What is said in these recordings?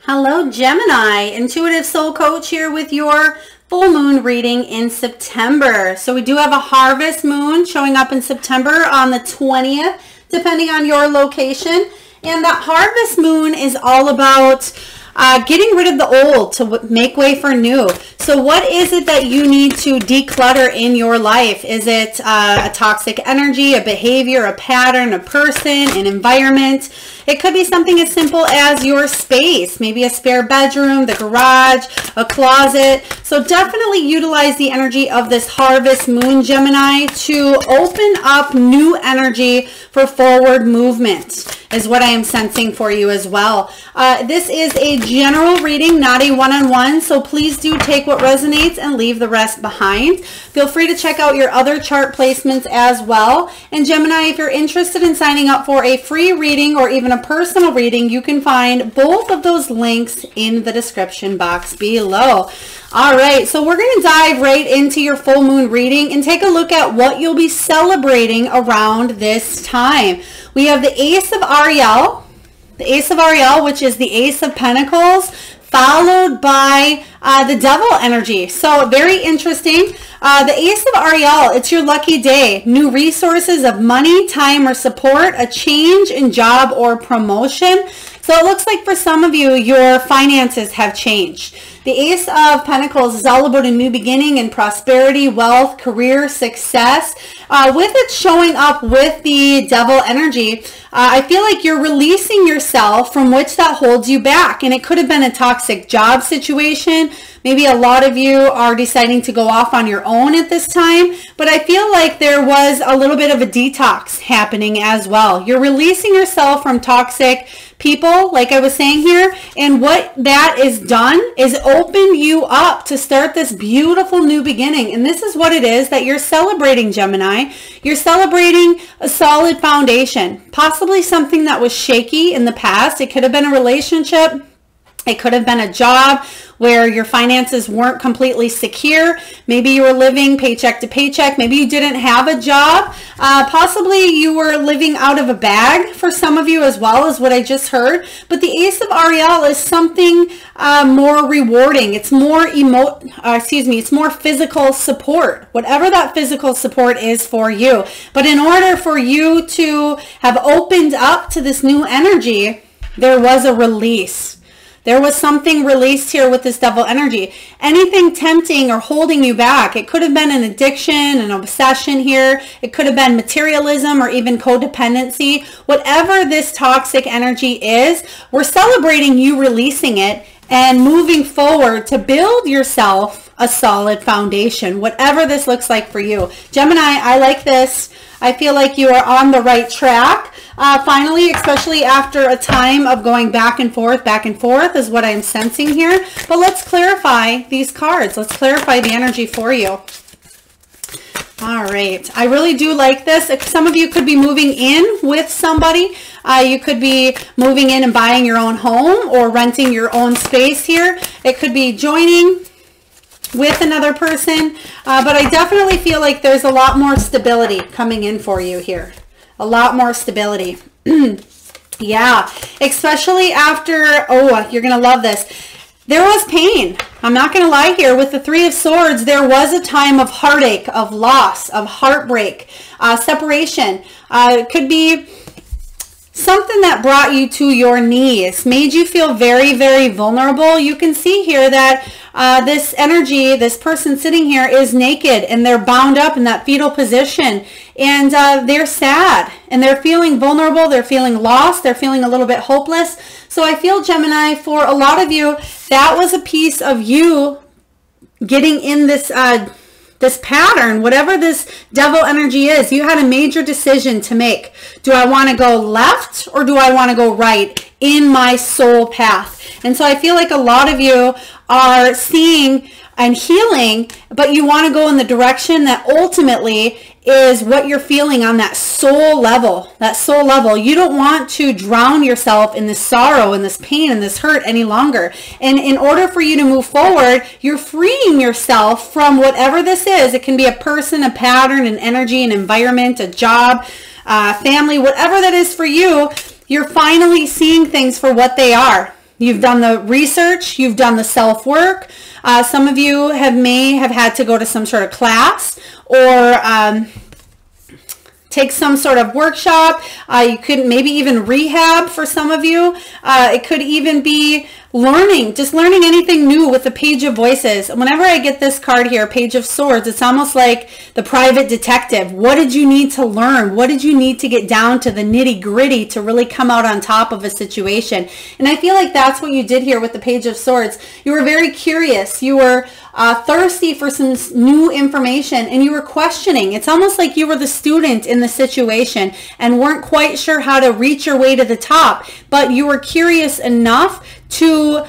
Hello Gemini, Intuitive Soul Coach here with your full moon reading in September. So we do have a harvest moon showing up in September on the 20th, depending on your location. And that harvest moon is all about getting rid of the old to make way for new. So what is it that you need to declutter in your life? Is it a toxic energy, a behavior, a pattern, a person, an environment? It could be something as simple as your space, maybe a spare bedroom, the garage, a closet. So definitely utilize the energy of this harvest moon, Gemini, to open up new energy for forward movement is what I am sensing for you as well. This is a general reading, not a one-on-one, so please do take what resonates and leave the rest behind. Feel free to check out your other chart placements as well. And Gemini, if you're interested in signing up for a free reading or even a personal reading, you can find both of those links in the description box below. All right, so we're going to dive right into your full moon reading and take a look at what you'll be celebrating around this time. We have the Ace of Ariel, which is the Ace of Pentacles, followed by the Devil energy. So very interesting. The Ace of Ariel, it's your lucky day. New resources of money, time, or support, a change in job or promotion. So it looks like for some of you, your finances have changed. The Ace of Pentacles is all about a new beginning and prosperity, wealth, career, success. With it showing up with the Devil energy, I feel like you're releasing yourself from which that holds you back. And it could have been a toxic job situation. Maybe a lot of you are deciding to go off on your own at this time. But I feel like there was a little bit of a detox happening as well. You're releasing yourself from toxic people, like I was saying here, and what that is done is open you up to start this beautiful new beginning. And this is what it is that you're celebrating, Gemini. You're celebrating a solid foundation, possibly something that was shaky in the past. It could have been a relationship. It could have been a job where your finances weren't completely secure. Maybe you were living paycheck to paycheck. Maybe you didn't have a job. Possibly you were living out of a bag for some of you as well, as what I just heard. But the Ace of Ariel is something more rewarding. It's more it's more physical support, whatever that physical support is for you. But in order for you to have opened up to this new energy, there was a release. There was something released here with this Devil energy. Anything tempting or holding you back. It could have been an addiction, an obsession here. It could have been materialism or even codependency. Whatever this toxic energy is, we're celebrating you releasing it and moving forward to build yourself a solid foundation, whatever this looks like for you. Gemini, I like this. I feel like you are on the right track. Finally, especially after a time of going back and forth is what I'm sensing here. But let's clarify these cards. Let's clarify the energy for you. All right. I really do like this. Some of you could be moving in with somebody. You could be moving in and buying your own home or renting your own space here. It could be joining with another person. But I definitely feel like there's a lot more stability coming in for you here. A lot more stability. Yeah, especially after, oh, you're going to love this. There was pain. I'm not going to lie here. With the Three of Swords, there was a time of heartache, of loss, of heartbreak, separation. It could be something that brought you to your knees, made you feel very, very vulnerable. You can see here that this energy, this person sitting here is naked and they're bound up in that fetal position, and they're sad and they're feeling vulnerable. They're feeling lost. They're feeling a little bit hopeless. So I feel, Gemini, for a lot of you, that was a piece of you getting in this this pattern, whatever this Devil energy is. You had a major decision to make. Do I want to go left or do I want to go right in my soul path? And so I feel like a lot of you are seeing and healing, but you want to go in the direction that ultimately is what you're feeling on that soul level. That soul level. You don't want to drown yourself in this sorrow and this pain and this hurt any longer. And in order for you to move forward, you're freeing yourself from whatever this is. It can be a person, a pattern, an energy, an environment, a job, family, whatever that is for you. You're finally seeing things for what they are. You've done the research, you've done the self-work. Some of you may have had to go to some sort of class or take some sort of workshop. You could maybe even rehab for some of you. It could even be learning, just learning anything new with the Page of Voices. Whenever I get this card here, Page of Swords, it's almost like the private detective. What did you need to learn? What did you need to get down to the nitty gritty to really come out on top of a situation? And I feel like that's what you did here with the Page of Swords. You were very curious. You were thirsty for some new information, and you were questioning. It's almost like you were the student in the situation and weren't quite sure how to reach your way to the top, but you were curious enough to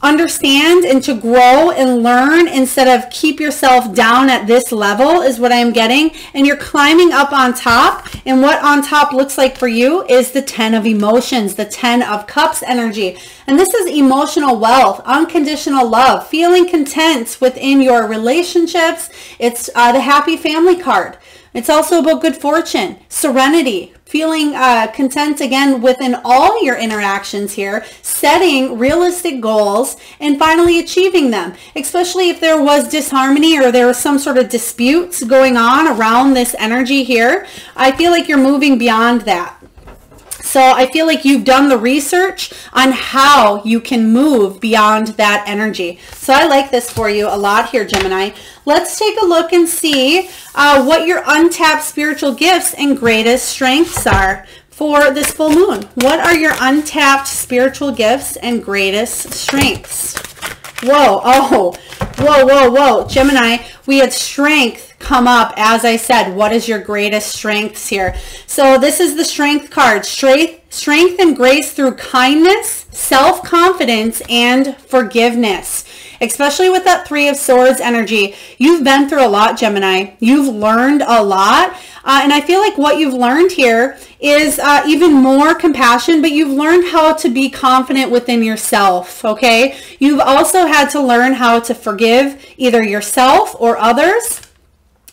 understand and to grow and learn instead of keep yourself down at this level is what I'm getting. And you're climbing up on top, and what on top looks like for you is the 10 of emotions, the 10 of cups energy. And this is emotional wealth, unconditional love, feeling content within your relationships. It's the happy family card. It's also about good fortune, serenity, feeling content again within all your interactions here, setting realistic goals, and finally achieving them, especially if there was disharmony or there was some sort of disputes going on around this energy here. I feel like you're moving beyond that. So I feel like you've done the research on how you can move beyond that energy. So I like this for you a lot here, Gemini. Let's take a look and see what your untapped spiritual gifts and greatest strengths are for this full moon. What are your untapped spiritual gifts and greatest strengths? Whoa, oh, whoa, whoa, whoa. Gemini, we had strength come up. As I said, what is your greatest strengths here? So this is the strength card. Strength and grace through kindness, self-confidence, and forgiveness. Especially with that 3 of Swords energy. You've been through a lot, Gemini. You've learned a lot. And I feel like what you've learned here is even more compassion, but you've learned how to be confident within yourself, okay? You've also had to learn how to forgive either yourself or others.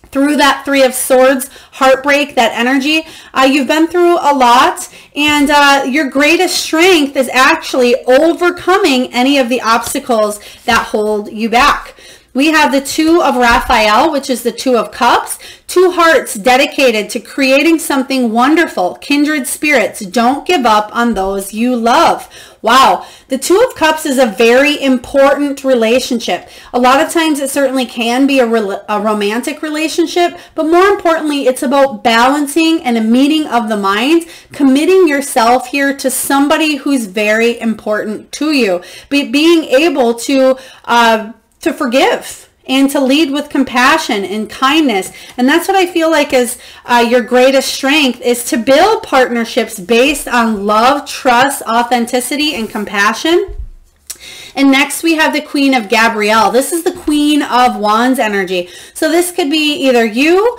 Through that 3 of Swords, heartbreak, that energy, you've been through a lot, and your greatest strength is actually overcoming any of the obstacles that hold you back. We have the 2 of Raphael, which is the 2 of Cups, 2 hearts dedicated to creating something wonderful. Kindred spirits, don't give up on those you love. Wow, the 2 of Cups is a very important relationship. A lot of times it certainly can be a romantic relationship, but more importantly, it's about balancing and a meeting of the minds, committing yourself here to somebody who's very important to you, being able to forgive and to lead with compassion and kindness. And that's what I feel like is your greatest strength, is to build partnerships based on love, trust, authenticity, and compassion. And next we have the Queen of Gabrielle. This is the Queen of Wands energy. So this could be either you,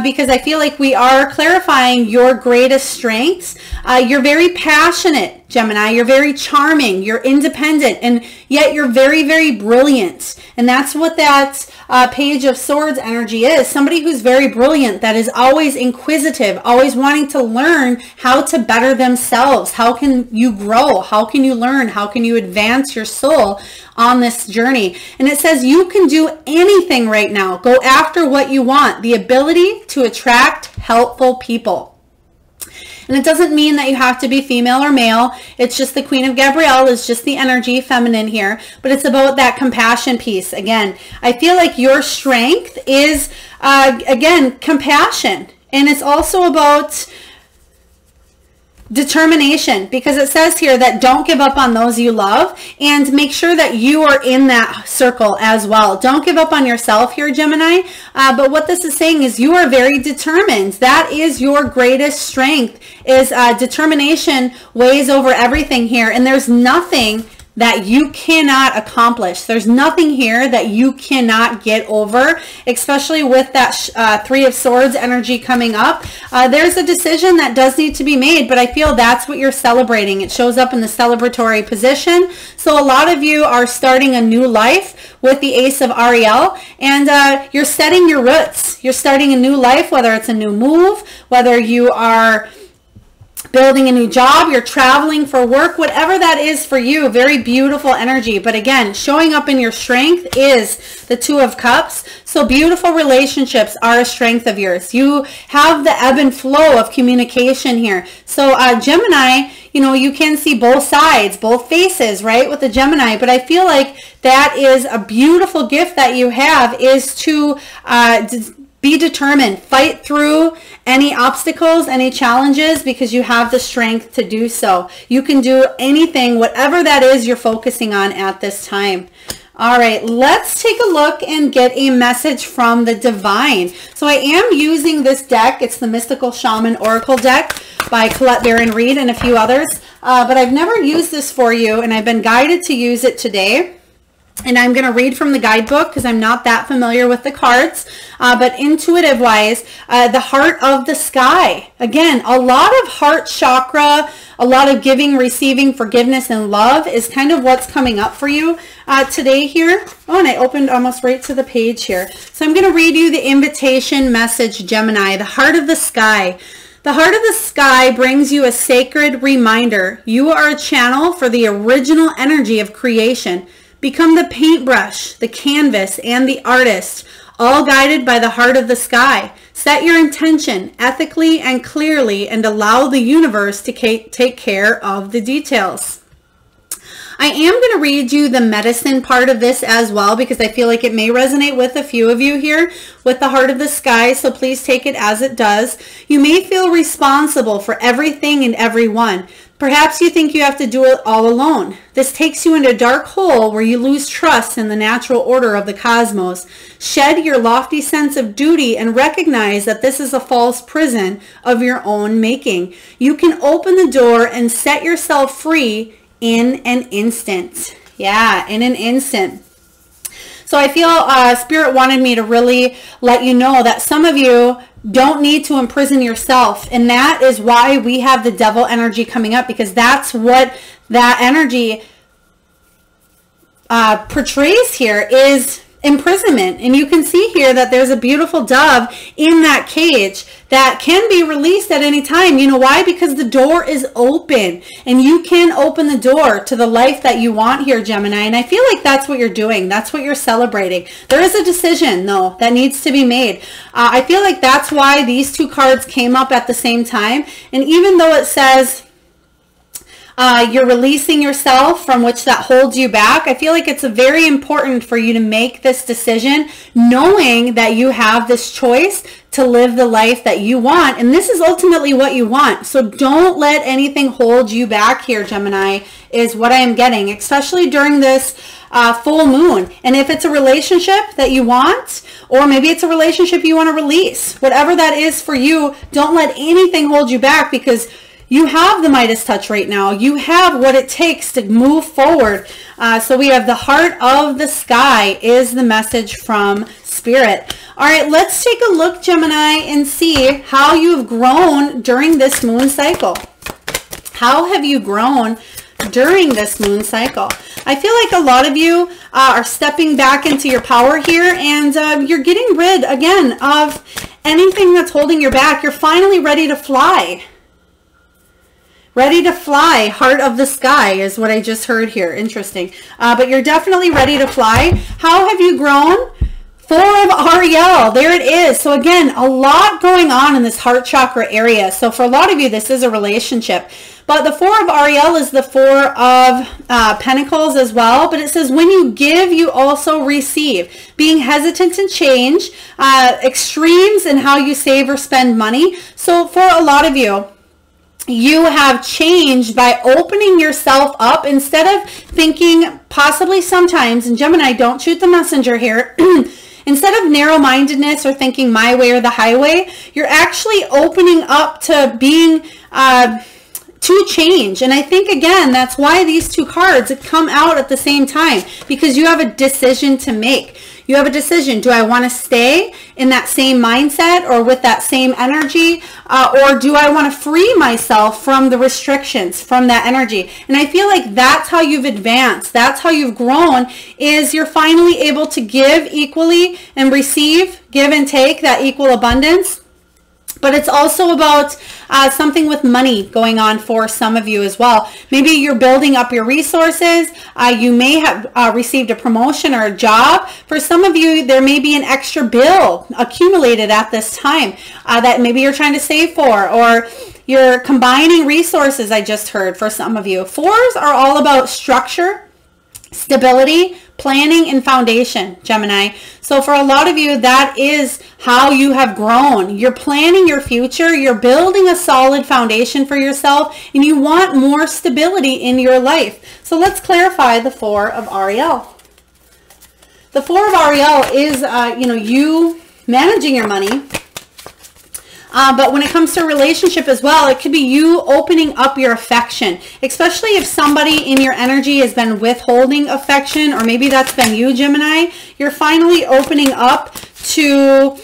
because I feel like we are clarifying your greatest strengths. You're very passionate, Gemini. You're very charming. You're independent, and yet you're very, very brilliant. And that's what that Page of Swords energy is. Somebody who's very brilliant, that is always inquisitive, always wanting to learn how to better themselves. How can you grow? How can you learn? How can you advance your soul on this journey? And it says you can do anything right now. Go after what you want. The ability to attract helpful people. And it doesn't mean that you have to be female or male. It's just the Queen of Gabrielle is just the energy, feminine here. But it's about that compassion piece. Again, I feel like your strength is, again, compassion. And it's also about determination, because it says here that don't give up on those you love, and make sure that you are in that circle as well. Don't give up on yourself here, Gemini. But what this is saying is you are very determined. That is your greatest strength, is determination weighs over everything here. And there's nothing that you cannot accomplish. There's nothing here that you cannot get over, especially with that 3 of Swords energy coming up. There's a decision that does need to be made, but I feel that's what you're celebrating. It shows up in the celebratory position. So a lot of you are starting a new life with the Ace of Ariel, and you're setting your roots. You're starting a new life, whether it's a new move, whether you are building a new job, you're traveling for work, whatever that is for you. Very beautiful energy. But again, showing up in your strength is the Two of Cups. So beautiful relationships are a strength of yours. You have the ebb and flow of communication here. So Gemini, you know, you can see both sides, both faces, right, with the Gemini. But I feel like that is a beautiful gift that you have, is to be determined, fight through any obstacles, any challenges, because you have the strength to do so. You can do anything, whatever that is you're focusing on at this time. All right, let's take a look and get a message from the divine. So I am using this deck. It's the Mystical Shaman Oracle deck by Colette Baron Reed and a few others. But I've never used this for you, and I've been guided to use it today. And I'm going to read from the guidebook because I'm not that familiar with the cards. But intuitive wise, the heart of the sky. Again, a lot of heart chakra, a lot of giving, receiving, forgiveness, and love is kind of what's coming up for you today here. Oh, and I opened almost right to the page here. So I'm going to read you the invitation message, Gemini, the heart of the sky. The heart of the sky brings you a sacred reminder. You are a channel for the original energy of creation. Become the paintbrush, the canvas, and the artist, all guided by the heart of the sky. Set your intention ethically and clearly and allow the universe to take care of the details. I am going to read you the medicine part of this as well, because I feel like it may resonate with a few of you here with the heart of the sky, so please take it as it does. You may feel responsible for everything and everyone. Perhaps you think you have to do it all alone. This takes you into a dark hole where you lose trust in the natural order of the cosmos. Shed your lofty sense of duty and recognize that this is a false prison of your own making. You can open the door and set yourself free in an instant. Yeah, in an instant. So I feel Spirit wanted me to really let you know that some of you don't need to imprison yourself. And that is why we have the devil energy coming up, because that's what that energy portrays here, is imprisonment. And you can see here that there's a beautiful dove in that cage that can be released at any time. You know why? Because the door is open and you can open the door to the life that you want here, Gemini. And I feel like that's what you're doing. That's what you're celebrating. There is a decision though that needs to be made. I feel like that's why these two cards came up at the same time. And even though it says you're releasing yourself from which that holds you back, I feel like it's very important for you to make this decision knowing that you have this choice to live the life that you want. And this is ultimately what you want. So don't let anything hold you back here, Gemini, is what I am getting, especially during this full moon. And if it's a relationship that you want, or maybe it's a relationship you want to release, whatever that is for you, don't let anything hold you back, because you have the Midas touch right now. You have what it takes to move forward. So we have the heart of the sky is the message from Spirit. All right, let's take a look, Gemini, and see how you've grown during this moon cycle. How have you grown during this moon cycle? I feel like a lot of you are stepping back into your power here, and you're getting rid, again, of anything that's holding you back. You're finally ready to fly. Ready to fly, heart of the sky is what I just heard here. Interesting. But you're definitely ready to fly. How have you grown? 4 of Ariel. There it is. So again, a lot going on in this heart chakra area. So for a lot of you, this is a relationship. But the 4 of Ariel is the 4 of Pentacles as well. But it says, when you give, you also receive. Being hesitant to change, extremes in how you save or spend money. So for a lot of you, you have changed by opening yourself up instead of thinking possibly sometimes, and Gemini, don't shoot the messenger here, instead of narrow-mindedness or thinking my way or the highway, you're actually opening up to being to change. And I think, again, that's why these two cards come out at the same time, because you have a decision to make. You have a decision. Do I want to stay in that same mindset or with that same energy? Or do I want to free myself from the restrictions, from that energy? And I feel like that's how you've advanced. That's how you've grown, is you're finally able to give equally and receive, give and take, that equal abundance. But it's also about something with money going on for some of you as well. Maybe you're building up your resources. You may have received a promotion or a job. For some of you, there may be an extra bill accumulated at this time that maybe you're trying to save for, or you're combining resources, I just heard, for some of you. Fours are all about structure, stability, planning, and foundation, Gemini. So for a lot of you, that is how you have grown. You're planning your future. You're building a solid foundation for yourself, and you want more stability in your life. So let's clarify the Four of Ariel. The Four of Ariel is, you managing your money. But when it comes to a relationship as well, it could be you opening up your affection, especially if somebody in your energy has been withholding affection, or maybe that's been you, Gemini. You're finally opening up to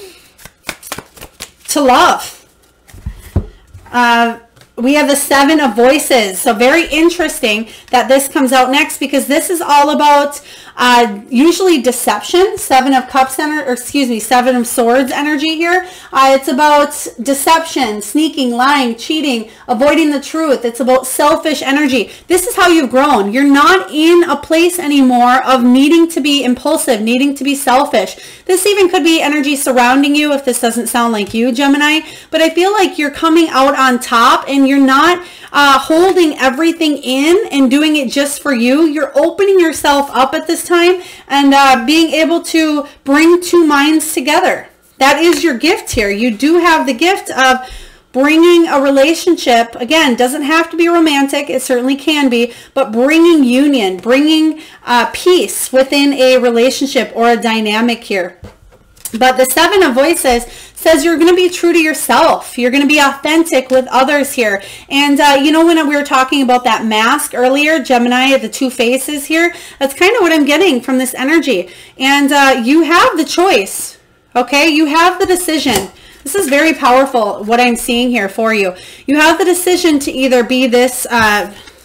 love. We have the Seven of Voices. So very interesting that this comes out next, because this is all about usually deception. Seven of Cups, Seven of Swords energy here. It's about deception, sneaking, lying, cheating, avoiding the truth. It's about selfish energy. This is how you've grown. You're not in a place anymore of needing to be impulsive, needing to be selfish. This even could be energy surrounding you if this doesn't sound like you, Gemini. But I feel like you're coming out on top, and you're not holding everything in and doing it just for you. You're opening yourself up at this time and being able to bring two minds together. That is your gift here. You do have the gift of bringing a relationship. Again, doesn't have to be romantic. It certainly can be, but bringing union, bringing peace within a relationship or a dynamic here. But the Seven of Voices says you're going to be true to yourself. You're going to be authentic with others here. And, when we were talking about that mask earlier, Gemini, the two faces here, that's kind of what I'm getting from this energy. And you have the choice, okay? You have the decision. This is very powerful, what I'm seeing here for you. You have the decision to either be this,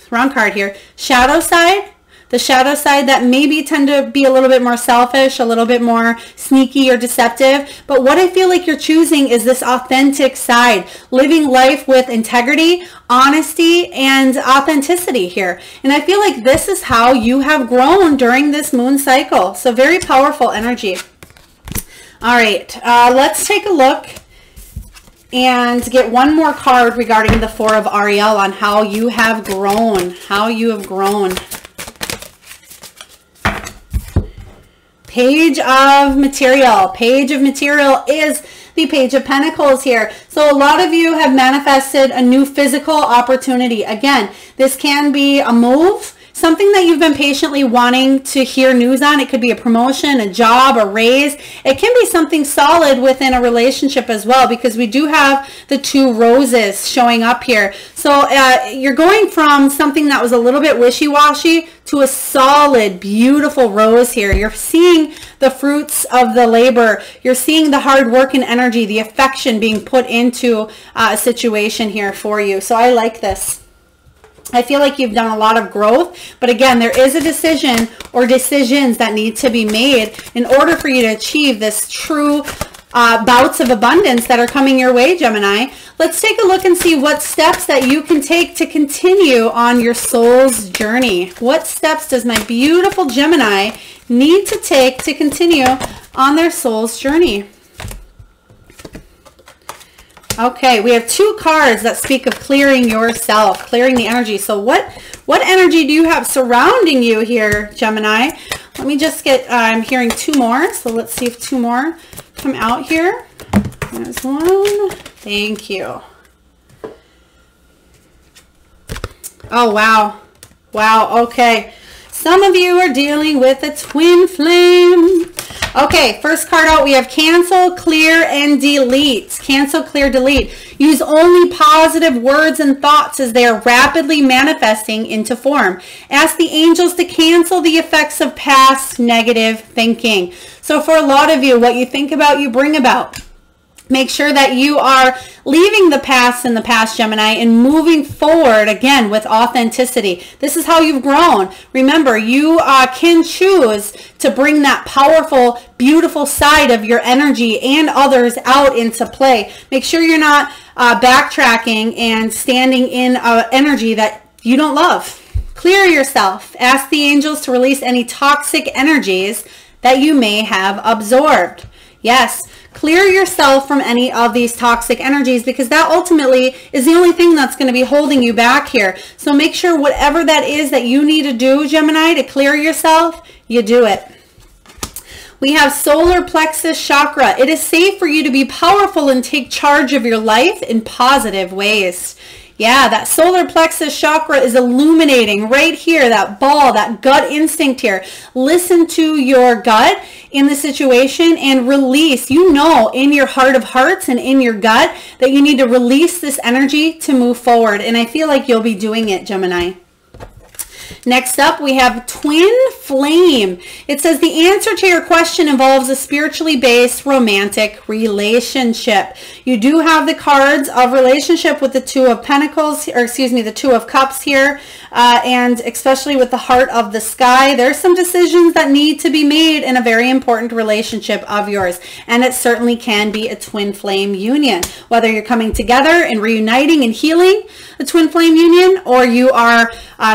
wrong card here, shadow side. The shadow side that maybe tend to be a little bit more selfish, a little bit more sneaky or deceptive. But what I feel like you're choosing is this authentic side, living life with integrity, honesty, and authenticity here. And I feel like this is how you have grown during this moon cycle. So very powerful energy. All right, let's take a look and get one more card regarding the Four of Ariel on how you have grown, Page of Material. Page of Material is the Page of Pentacles here. So a lot of you have manifested a new physical opportunity. Again, this can be a move, something that you've been patiently wanting to hear news on. It could be a promotion, a job, a raise. It can be something solid within a relationship as well, because we do have the two roses showing up here. So you're going from something that was a little bit wishy-washy to a solid, beautiful rose here. You're seeing the fruits of the labor. You're seeing the hard work and energy, the affection being put into a situation here for you. So I like this. I feel like you've done a lot of growth, but again, there is a decision or decisions that need to be made in order for you to achieve this true bouts of abundance that are coming your way, Gemini. Let's take a look and see what steps that you can take to continue on your soul's journey. What steps does my beautiful Gemini need to take to continue on their soul's journey? Okay, we have two cards that speak of clearing yourself, clearing the energy. So what energy do you have surrounding you here, Gemini? Let me just get, I'm hearing two more. So let's see if two more come out here. There's one. Thank you. Oh, wow. Wow, okay. Some of you are dealing with a twin flame. Okay, first card out, we have cancel, clear, and delete. Cancel, clear, delete. Use only positive words and thoughts as they are rapidly manifesting into form. Ask the angels to cancel the effects of past negative thinking. So for a lot of you, what you think about, you bring about. Make sure that you are leaving the past in the past, Gemini, and moving forward, again, with authenticity. This is how you've grown. Remember, you can choose to bring that powerful, beautiful side of your energy and others out into play. Make sure you're not backtracking and standing in energy that you don't love. Clear yourself. Ask the angels to release any toxic energies that you may have absorbed. Yes. Clear yourself from any of these toxic energies, because that ultimately is the only thing that's going to be holding you back here. So make sure whatever that is that you need to do, Gemini, to clear yourself, you do it. We have solar plexus chakra. It is safe for you to be powerful and take charge of your life in positive ways. Yeah, that solar plexus chakra is illuminating right here, that ball, that gut instinct here. Listen to your gut in the situation and release. You know in your heart of hearts and in your gut that you need to release this energy to move forward. And I feel like you'll be doing it, Gemini. Next up, we have twin flame. It says the answer to your question involves a spiritually based romantic relationship. You do have the cards of relationship with the Two of Pentacles, or excuse me, the Two of Cups here, and especially with the Heart of the Sky. There's some decisions that need to be made in a very important relationship of yours, and it certainly can be a twin flame union. Whether you're coming together and reuniting and healing a twin flame union, or you are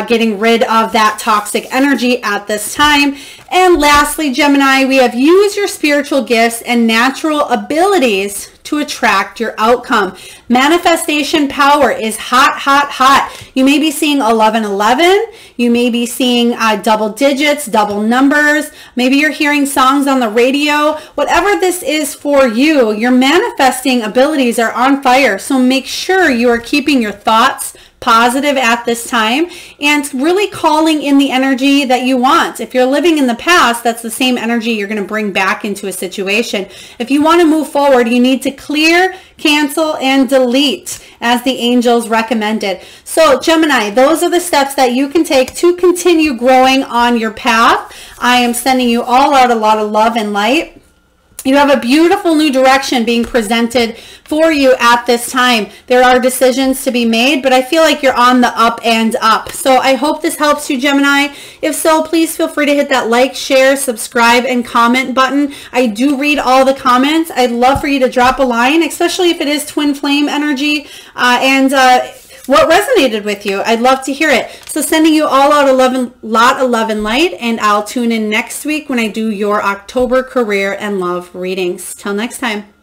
getting rid of that toxic energy at this time. And lastly, Gemini, we have use your spiritual gifts and natural abilities to attract your outcome. Manifestation power is hot, hot, hot. You may be seeing 1111. You may be seeing double digits, double numbers. Maybe you're hearing songs on the radio. Whatever this is for you, your manifesting abilities are on fire. So make sure you are keeping your thoughts positive at this time and really calling in the energy that you want. If you're living in the past, that's the same energy you're going to bring back into a situation. If you want to move forward, you need to clear, cancel, and delete as the angels recommended. So Gemini, those are the steps that you can take to continue growing on your path. I am sending you all out a lot of love and light. You have a beautiful new direction being presented for you at this time. There are decisions to be made, but I feel like you're on the up and up. So I hope this helps you, Gemini. If so, please feel free to hit that like, share, subscribe, and comment button. I do read all the comments. I'd love for you to drop a line, especially if it is twin flame energy and what resonated with you. I'd love to hear it. So sending you all out lot of love and light, and I'll tune in next week when I do your October career and love readings. Till next time.